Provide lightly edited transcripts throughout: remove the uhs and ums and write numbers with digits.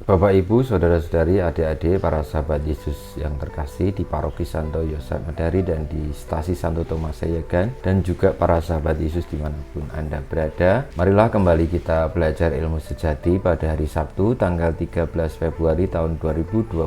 Bapak, Ibu, Saudara-saudari, adik-adik, para sahabat Yesus yang terkasih di Paroki Santo Yosef Medari dan di Stasi Santo Thomas Sayegan, dan juga para sahabat Yesus dimanapun Anda berada. Marilah kembali kita belajar ilmu sejati pada hari Sabtu tanggal 13 Februari tahun 2021.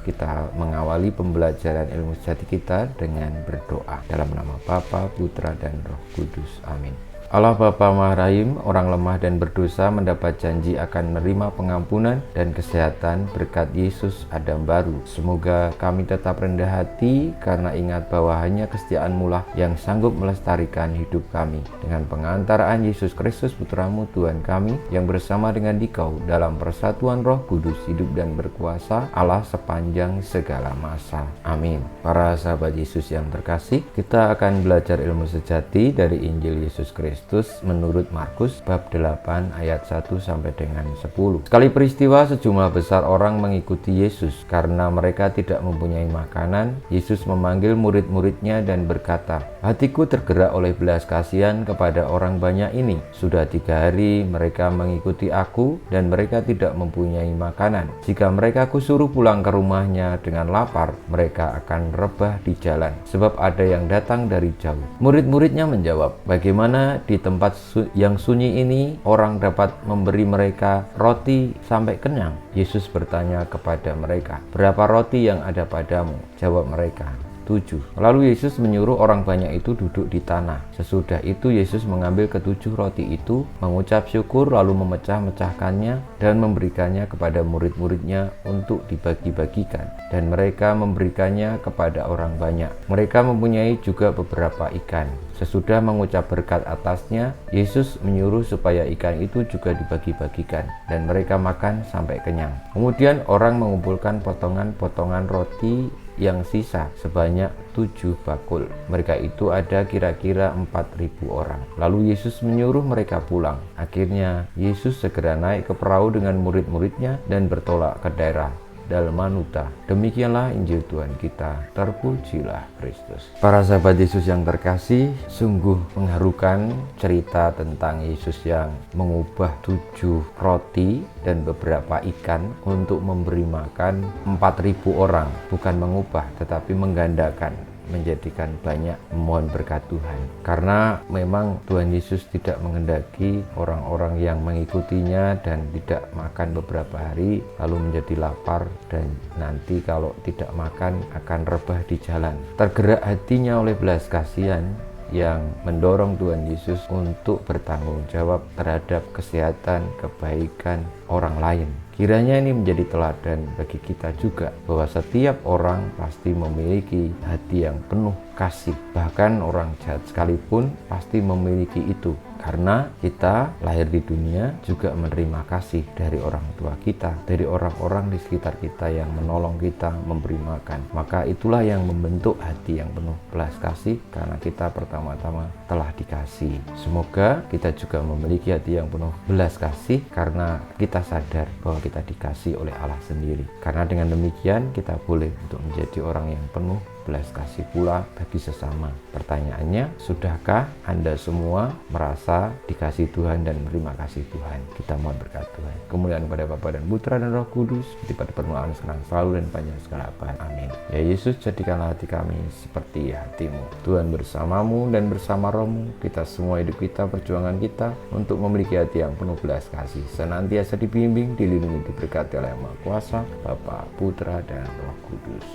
Kita mengawali pembelajaran ilmu sejati kita dengan berdoa. Dalam nama Bapa, Putra, dan Roh Kudus. Amin. Allah Bapa Maha Rahim, orang lemah dan berdosa mendapat janji akan menerima pengampunan dan kesehatan berkat Yesus Adam baru. Semoga kami tetap rendah hati karena ingat bahwa hanya kesetiaan-Mu lah yang sanggup melestarikan hidup kami. Dengan pengantaraan Yesus Kristus Putra-Mu Tuhan kami, yang bersama dengan Dikau dalam persatuan Roh Kudus hidup dan berkuasa Allah sepanjang segala masa. Amin. Para sahabat Yesus yang terkasih, kita akan belajar ilmu sejati dari Injil Yesus Kristus menurut Markus bab 8 ayat 1 sampai dengan 10. Sekali peristiwa sejumlah besar orang mengikuti Yesus. Karena mereka tidak mempunyai makanan, Yesus memanggil murid-muridnya dan berkata, "Hatiku tergerak oleh belas kasihan kepada orang banyak ini. Sudah 3 hari mereka mengikuti aku dan mereka tidak mempunyai makanan. Jika mereka kusuruh pulang ke rumahnya dengan lapar, mereka akan rebah di jalan, sebab ada yang datang dari jauh." Murid-muridnya menjawab, "Bagaimana di tempat yang sunyi ini orang dapat memberi mereka roti sampai kenyang?" Yesus bertanya kepada mereka, "Berapa roti yang ada padamu?" Jawab mereka, 7. Lalu Yesus menyuruh orang banyak itu duduk di tanah. Sesudah itu Yesus mengambil ke-7 roti itu, mengucap syukur, lalu memecah-mecahkannya dan memberikannya kepada murid-muridnya untuk dibagi-bagikan. Dan mereka memberikannya kepada orang banyak. Mereka mempunyai juga beberapa ikan. Sesudah mengucap berkat atasnya, Yesus menyuruh supaya ikan itu juga dibagi-bagikan, dan mereka makan sampai kenyang. Kemudian orang mengumpulkan potongan-potongan roti yang sisa sebanyak 7 bakul. Mereka itu ada kira-kira 4.000 orang. Lalu Yesus menyuruh mereka pulang. Akhirnya Yesus segera naik ke perahu dengan murid-muridnya dan bertolak ke daerah Dalmanuta. Demikianlah Injil Tuhan kita. Terpujilah Kristus. Para sahabat Yesus yang terkasih, sungguh mengharukan cerita tentang Yesus yang mengubah 7 roti dan beberapa ikan untuk memberi makan 4.000 orang. Bukan mengubah, tetapi menggandakan, menjadikan banyak, memohon berkat Tuhan. Karena memang Tuhan Yesus tidak menghendaki orang-orang yang mengikutinya dan tidak makan beberapa hari lalu menjadi lapar dan nanti kalau tidak makan akan rebah di jalan. Tergerak hatinya oleh belas kasihan yang mendorong Tuhan Yesus untuk bertanggung jawab terhadap kesehatan, kebaikan orang lain. Kiranya ini menjadi teladan bagi kita juga, bahwa setiap orang pasti memiliki hati yang penuh kasih. Bahkan orang jahat sekalipun pasti memiliki itu. Karena kita lahir di dunia juga menerima kasih dari orang tua kita, dari orang-orang di sekitar kita yang menolong kita, memberi makan. Maka itulah yang membentuk hati yang penuh belas kasih, karena kita pertama-tama telah dikasih. Semoga kita juga memiliki hati yang penuh belas kasih karena kita sadar bahwa kita dikasih oleh Allah sendiri. Karena dengan demikian kita boleh untuk menjadi orang yang penuh belas kasih pula bagi sesama. Pertanyaannya, sudahkah Anda semua merasa dikasih Tuhan dan terima kasih Tuhan? Kita mohon berkat Tuhan. Kemuliaan kepada Bapa dan Putra dan Roh Kudus, seperti pada permulaan sekarang selalu dan panjang segala abad. Amin. Ya Yesus, jadikanlah hati kami seperti hati-Mu. Tuhan bersamamu dan bersama Roh-Mu, kita semua hidup kita, perjuangan kita untuk memiliki hati yang penuh belas kasih, senantiasa dibimbing, dilindungi, diberkati oleh Yang Maha Kuasa, Bapa, Putra, dan Roh Kudus.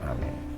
Amin.